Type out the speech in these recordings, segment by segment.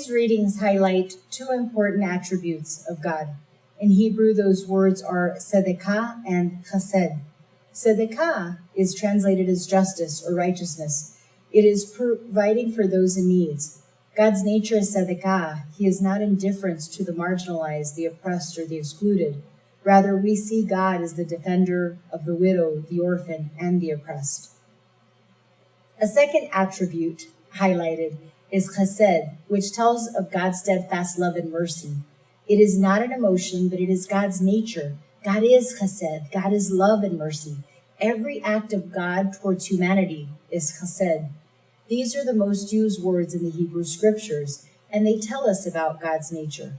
Today's readings highlight two important attributes of God. In Hebrew, those words are tzedakah and chesed. Tzedakah is translated as justice or righteousness. It is providing for those in need. God's nature is tzedakah. He is not indifferent to the marginalized, the oppressed, or the excluded. Rather, we see God as the defender of the widow, the orphan, and the oppressed. A second attribute highlighted is chesed, which tells of God's steadfast love and mercy. It is not an emotion, but it is God's nature. God is chesed. God is love and mercy. Every act of God towards humanity is chesed. These are the most used words in the Hebrew scriptures, and they tell us about God's nature.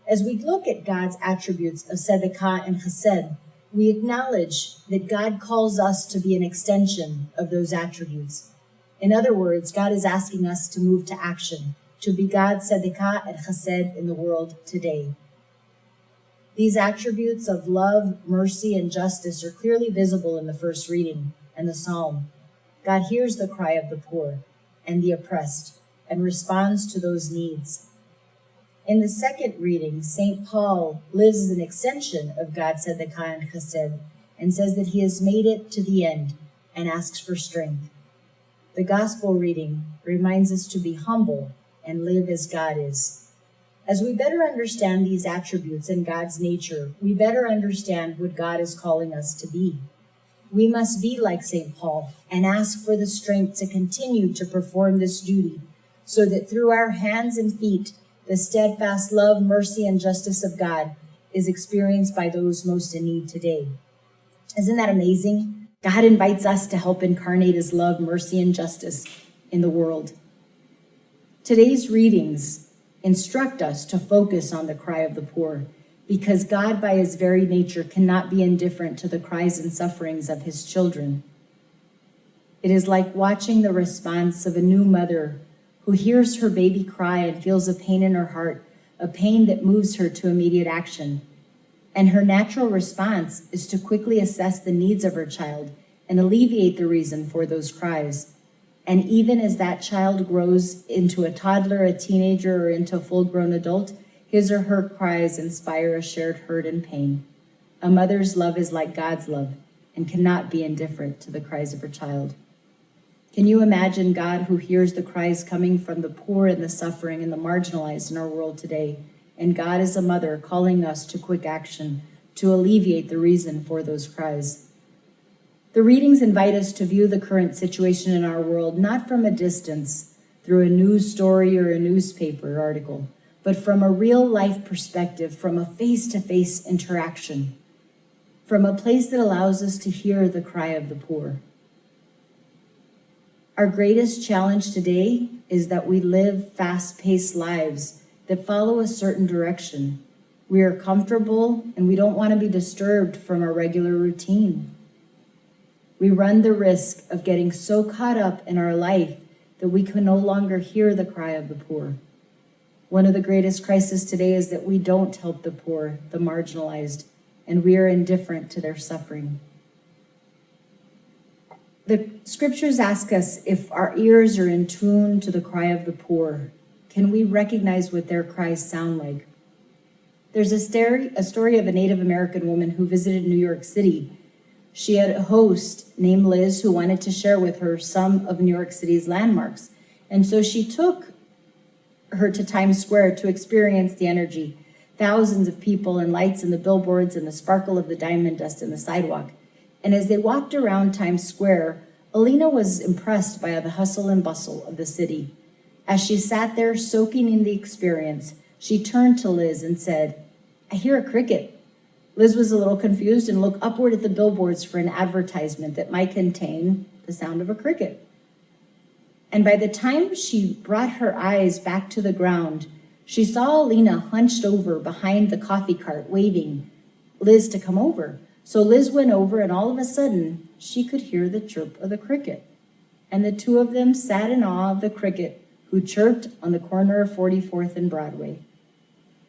As we look at God's attributes of tzedakah and chesed, we acknowledge that God calls us to be an extension of those attributes. In other words, God is asking us to move to action, to be God's tzedakah and chesed in the world today. These attributes of love, mercy, and justice are clearly visible in the first reading and the psalm. God hears the cry of the poor and the oppressed and responds to those needs. In the second reading, St. Paul lives as an extension of God's tzedakah and chesed and says that he has made it to the end and asks for strength. The gospel reading reminds us to be humble and live as God is. As we better understand these attributes and God's nature, we better understand what God is calling us to be. We must be like St. Paul and ask for the strength to continue to perform this duty so that through our hands and feet, the steadfast love, mercy, and justice of God is experienced by those most in need today. Isn't that amazing? God invites us to help incarnate his love, mercy, and justice in the world. Today's readings instruct us to focus on the cry of the poor, because God, by his very nature, cannot be indifferent to the cries and sufferings of his children. It is like watching the response of a new mother who hears her baby cry and feels a pain in her heart, a pain that moves her to immediate action. And her natural response is to quickly assess the needs of her child and alleviate the reason for those cries. And even as that child grows into a toddler, a teenager, or into a full-grown adult, his or her cries inspire a shared hurt and pain. A mother's love is like God's love and cannot be indifferent to the cries of her child. Can you imagine God who hears the cries coming from the poor and the suffering and the marginalized in our world today? And God is a mother calling us to quick action to alleviate the reason for those cries. The readings invite us to view the current situation in our world not from a distance through a news story or a newspaper article, but from a real life perspective, from a face-to-face interaction, from a place that allows us to hear the cry of the poor. Our greatest challenge today is that we live fast-paced lives that follow a certain direction. We are comfortable and we don't want to be disturbed from our regular routine. We run the risk of getting so caught up in our life that we can no longer hear the cry of the poor. One of the greatest crises today is that we don't help the poor, the marginalized, and we are indifferent to their suffering. The scriptures ask us if our ears are in tune to the cry of the poor. Can we recognize what their cries sound like? There's a story of a Native American woman who visited New York City. She had a host named Liz who wanted to share with her some of New York City's landmarks. And so she took her to Times Square to experience the energy. Thousands of people and lights and the billboards and the sparkle of the diamond dust in the sidewalk. And as they walked around Times Square, Alina was impressed by the hustle and bustle of the city. As she sat there soaking in the experience, she turned to Liz and said, "I hear a cricket." Liz was a little confused and looked upward at the billboards for an advertisement that might contain the sound of a cricket. And by the time she brought her eyes back to the ground, she saw Alina hunched over behind the coffee cart, waving Liz to come over. So Liz went over, and all of a sudden, she could hear the chirp of the cricket. And the two of them sat in awe of the cricket who chirped on the corner of 44th and Broadway.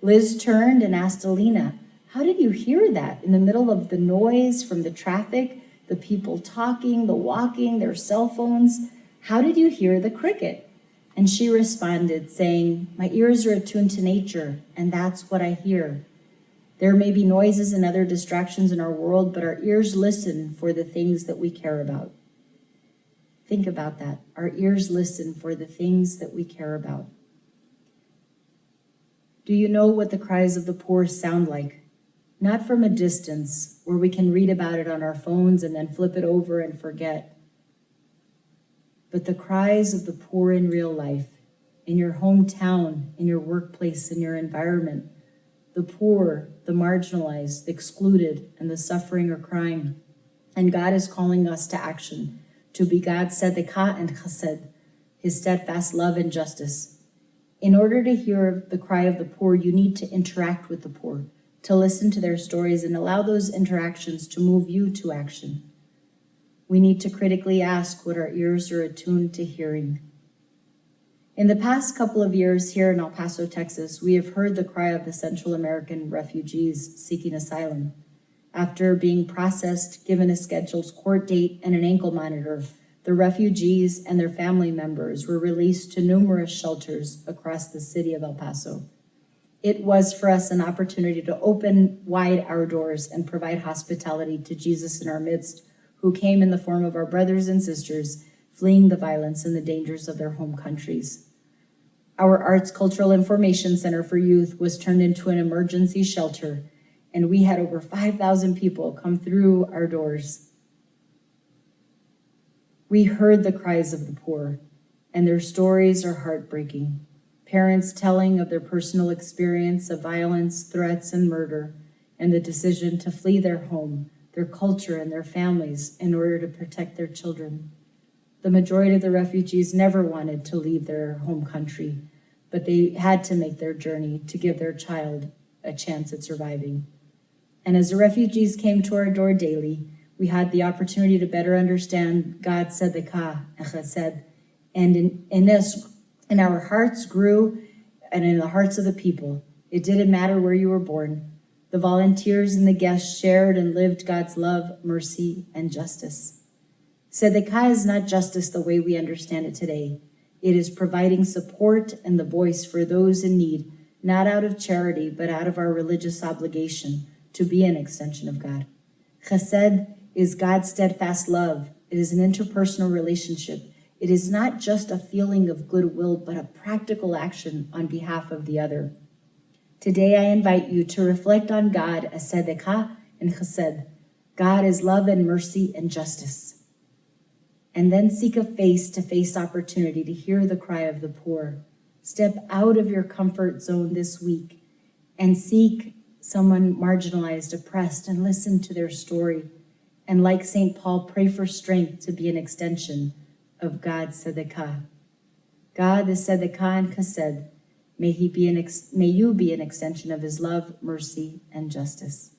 Liz turned and asked Alina, "How did you hear that in the middle of the noise from the traffic, the people talking, the walking, their cell phones? How did you hear the cricket?" And she responded, saying, "My ears are attuned to nature, and that's what I hear. There may be noises and other distractions in our world, but our ears listen for the things that we care about." Think about that. Our ears listen for the things that we care about. Do you know what the cries of the poor sound like? Not from a distance, where we can read about it on our phones and then flip it over and forget. But the cries of the poor in real life, in your hometown, in your workplace, in your environment. The poor, the marginalized, the excluded, and the suffering are crying. And God is calling us to action, to be God's tzedakah and chesed, his steadfast love and justice. In order to hear the cry of the poor, you need to interact with the poor, to listen to their stories and allow those interactions to move you to action. We need to critically ask what our ears are attuned to hearing. In the past couple of years here in El Paso, Texas, we have heard the cry of the Central American refugees seeking asylum. After being processed, given a scheduled court date, and an ankle monitor, the refugees and their family members were released to numerous shelters across the city of El Paso. It was for us an opportunity to open wide our doors and provide hospitality to Jesus in our midst, who came in the form of our brothers and sisters fleeing the violence and the dangers of their home countries. Our Arts Cultural Information Center for Youth was turned into an emergency shelter, and we had over 5,000 people come through our doors. We heard the cries of the poor, and their stories are heartbreaking. Parents telling of their personal experience of violence, threats, and murder, and the decision to flee their home, their culture, and their families in order to protect their children. The majority of the refugees never wanted to leave their home country, but they had to make their journey to give their child a chance at surviving. And as the refugees came to our door daily, we had the opportunity to better understand God's tzedakah and chesed, and in our hearts grew, and in the hearts of the people. It didn't matter where you were born. The volunteers and the guests shared and lived God's love, mercy, and justice. Tzedakah is not justice the way we understand it today. It is providing support and the voice for those in need, not out of charity, but out of our religious obligation to be an extension of God. Chesed is God's steadfast love. It is an interpersonal relationship. It is not just a feeling of goodwill, but a practical action on behalf of the other. Today, I invite you to reflect on God as tzedakah and chesed. God is love and mercy and justice. And then seek a face-to-face opportunity to hear the cry of the poor. Step out of your comfort zone this week and seek someone marginalized, oppressed, and listen to their story. And like St. Paul, pray for strength to be an extension of God's tzedakah. God is tzedakah and chesed. May you be an extension of his love, mercy, and justice.